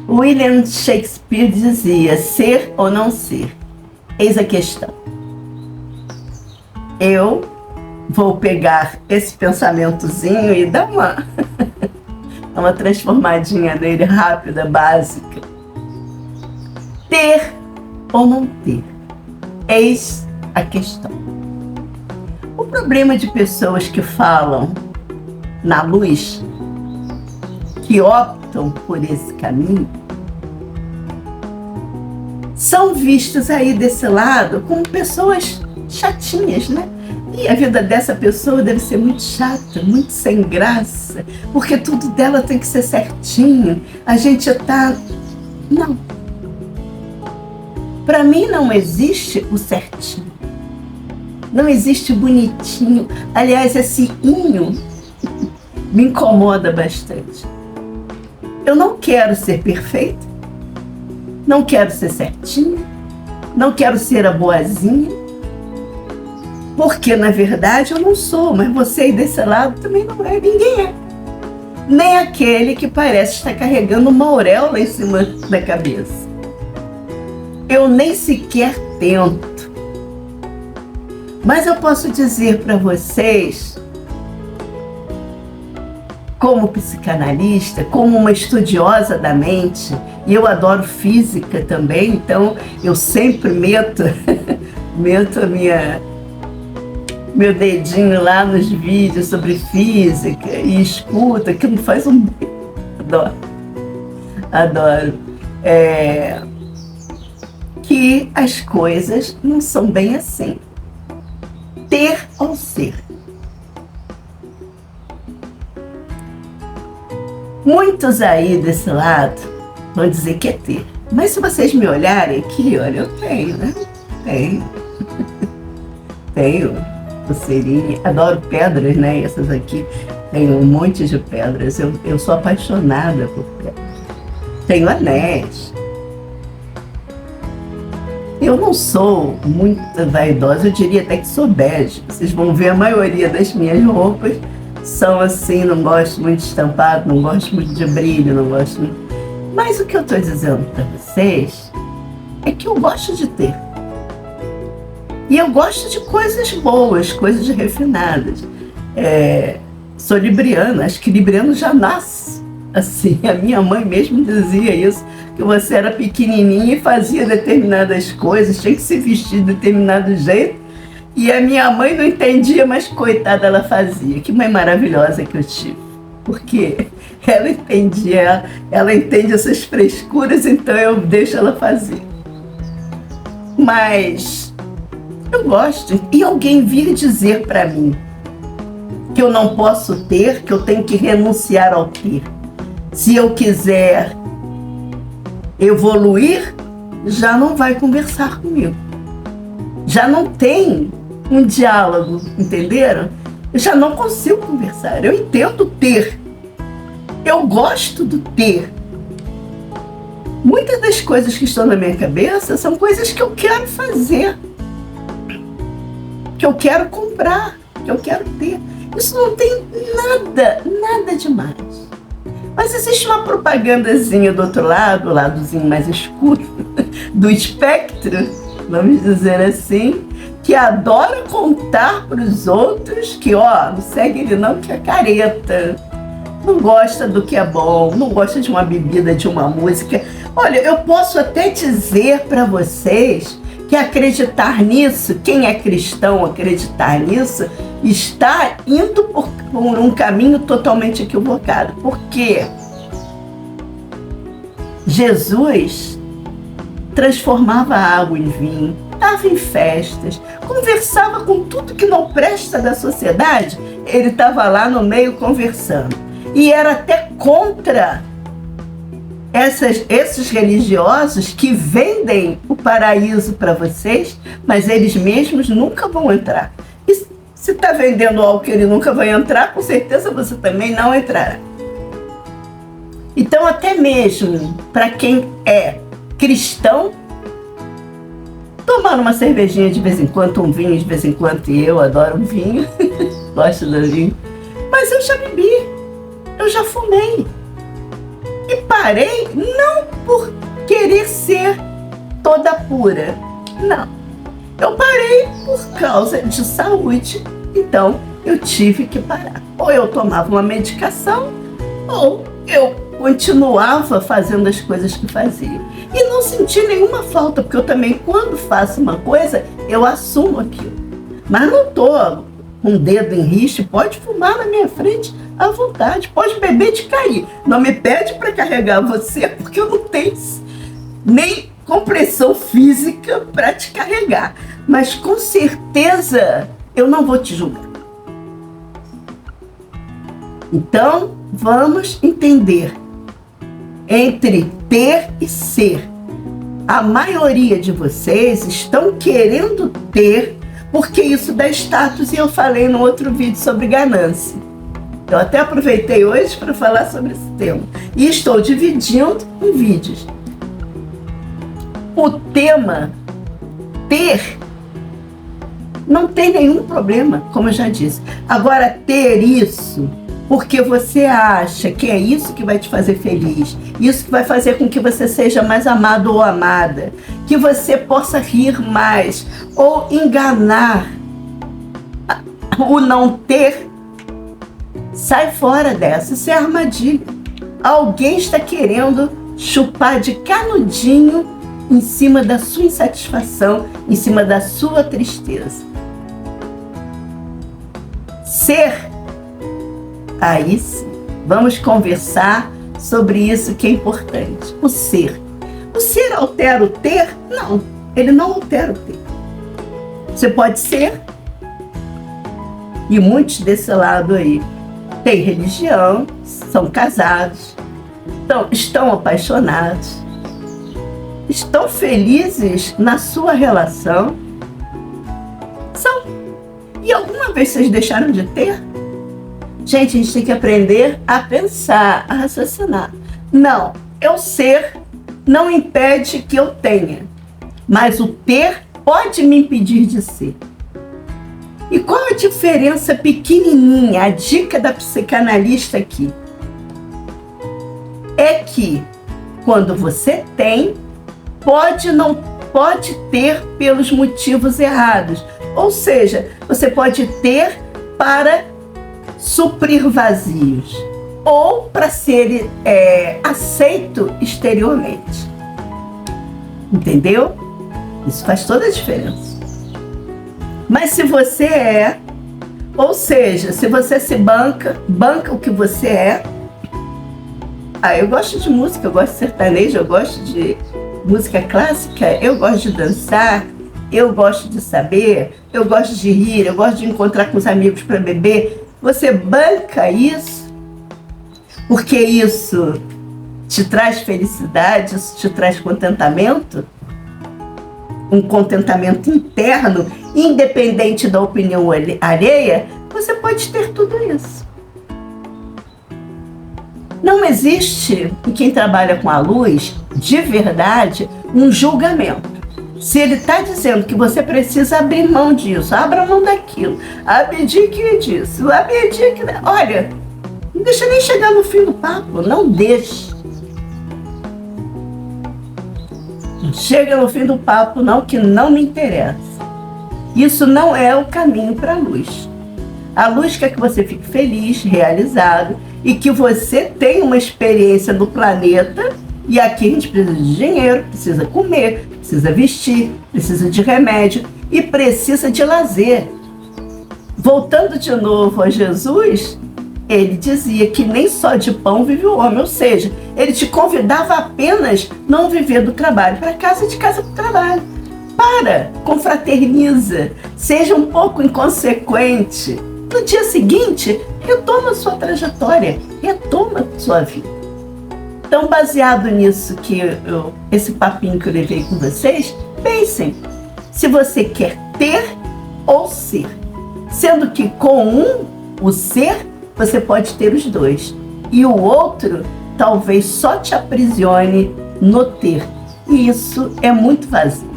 William Shakespeare dizia: ser ou não ser, eis a questão. Eu vou pegar esse pensamentozinho e dar uma transformadinha nele rápida, básica. Ter ou não ter, eis a questão. O problema de pessoas que falam na luz, que optam por esse caminho, são vistos aí desse lado como pessoas chatinhas, né? E a vida dessa pessoa deve ser muito chata, muito sem graça, porque tudo dela tem que ser certinho. A gente tá... Não. Para mim não existe o certinho. Não existe bonitinho. Aliás, esse inho me incomoda bastante. Eu não quero ser perfeita, não quero ser certinha, não quero ser a boazinha, porque na verdade eu não sou, mas você aí desse lado também não é, ninguém é. Nem aquele que parece estar carregando uma auréola em cima da cabeça. Eu nem sequer tento. Mas eu posso dizer para vocês, como psicanalista, como uma estudiosa da mente, e eu adoro física também, então eu sempre meto meu dedinho lá nos vídeos sobre física e escuta, que me faz um bem. Adoro. Que as coisas não são bem assim. Ter ou ser. Muitos aí desse lado vão dizer que é ter. Mas se vocês me olharem aqui, olha, eu tenho, né? Tenho pulseirinha. Adoro pedras, né? Essas aqui. Tenho um monte de pedras. Eu sou apaixonada por pedras. Tenho anéis. Eu não sou muito vaidosa, eu diria até que sou bege. Vocês vão ver a maioria das minhas roupas são assim, não gosto muito de estampado, não gosto muito de brilho, não gosto muito... Mas o que eu estou dizendo para vocês é que eu gosto de ter. E eu gosto de coisas boas, coisas refinadas. Sou libriana, acho que libriano já nasce assim. A minha mãe mesmo dizia isso, que você era pequenininha e fazia determinadas coisas, tinha que se vestir de determinado jeito. E a minha mãe não entendia, mas coitada, ela fazia. Que mãe maravilhosa que eu tive. Porque ela entendia, ela entende essas frescuras, então eu deixo ela fazer. Mas eu gosto. E alguém vir dizer para mim que eu não posso ter, que eu tenho que renunciar ao ter. Se eu quiser evoluir, já não vai conversar comigo. Já não tem um diálogo, entenderam? Eu já não consigo conversar. Eu entendo ter. Eu gosto do ter. Muitas das coisas que estão na minha cabeça são coisas que eu quero fazer, que eu quero comprar, que eu quero ter. Isso não tem nada demais. Mas existe uma propagandazinha do outro lado, o ladozinho mais escuro, do espectro, vamos dizer assim, que adora contar para os outros que, não segue ele não, que é careta. Não gosta do que é bom, não gosta de uma bebida, de uma música. Olha, eu posso até dizer para vocês que acreditar nisso, quem é cristão acreditar nisso, está indo por um caminho totalmente equivocado. Porque Jesus transformava a água em vinho, estava em festas, conversava com tudo que não presta da sociedade, ele estava lá no meio conversando. E era até contra esses religiosos que vendem o paraíso para vocês, mas eles mesmos nunca vão entrar. E se está vendendo algo que ele nunca vai entrar, com certeza você também não entrará. Então, até mesmo para quem é cristão, tomar uma cervejinha de vez em quando, um vinho de vez em quando, e eu adoro um vinho, gosto do vinho, mas eu já bebi, eu já fumei. E parei não por querer ser toda pura, não. Eu parei por causa de saúde, então eu tive que parar. Ou eu tomava uma medicação, ou eu continuava fazendo as coisas que fazia. E não senti nenhuma falta, porque eu também, quando faço uma coisa, eu assumo aquilo. Mas não estou com o dedo em riste, pode fumar na minha frente à vontade, pode beber de cair. Não me pede para carregar você, porque eu não tenho nem compressão física para te carregar. Mas com certeza eu não vou te julgar. Então, vamos entender. Entre ter e ser. A maioria de vocês estão querendo ter, porque isso dá status, e eu falei no outro vídeo sobre ganância. Eu até aproveitei hoje para falar sobre esse tema. E estou dividindo em vídeos. O tema ter não tem nenhum problema, como eu já disse. Agora, ter isso porque você acha que é isso que vai te fazer feliz, isso que vai fazer com que você seja mais amado ou amada, que você possa rir mais ou enganar o não ter, sai fora dessa, isso é armadilha. Alguém está querendo chupar de canudinho em cima da sua insatisfação, em cima da sua tristeza. Ser, aí sim, vamos conversar sobre isso que é importante. O ser. O ser altera o ter? Não, ele não altera o ter. Você pode ser, e muitos desse lado aí têm religião, são casados, estão apaixonados, estão felizes na sua relação. E alguma vez vocês deixaram de ter? Gente, a gente tem que aprender a pensar, a raciocinar. Não, eu ser não impede que eu tenha, mas o ter pode me impedir de ser. E qual a diferença pequenininha, a dica da psicanalista aqui? É que quando você tem, pode ter pelos motivos errados. Ou seja, você pode ter para suprir vazios ou para ser aceito exteriormente. Entendeu? Isso faz toda a diferença. Mas se você ou seja, se você se banca o que você é. Eu gosto de música, eu gosto de sertanejo, eu gosto de música clássica, eu gosto de dançar, eu gosto de saber, eu gosto de rir, eu gosto de encontrar com os amigos para beber. Você banca isso, porque isso te traz felicidade, isso te traz contentamento, um contentamento interno, independente da opinião alheia, você pode ter tudo isso. Não existe, em quem trabalha com a luz, de verdade, um julgamento. Se ele está dizendo que você precisa abrir mão disso, abra mão daquilo, abdique disso, abdique... Olha, não deixa nem chegar no fim do papo, não deixe. Não chega no fim do papo, não, que não me interessa. Isso não é o caminho para a luz. A luz quer que você fique feliz, realizado, e que você tenha uma experiência no planeta. E aqui a gente precisa de dinheiro, precisa comer, precisa vestir, precisa de remédio e precisa de lazer. Voltando de novo a Jesus, ele dizia que nem só de pão vive o homem, ou seja, ele te convidava apenas não viver do trabalho para casa, de casa para o trabalho. Confraterniza, seja um pouco inconsequente. No dia seguinte, retoma a sua trajetória, retoma a sua vida. Então, baseado nisso, esse papinho que eu levei com vocês, pensem se você quer ter ou ser. Sendo que com o ser, você pode ter os dois. E o outro, talvez só te aprisione no ter. E isso é muito vazio.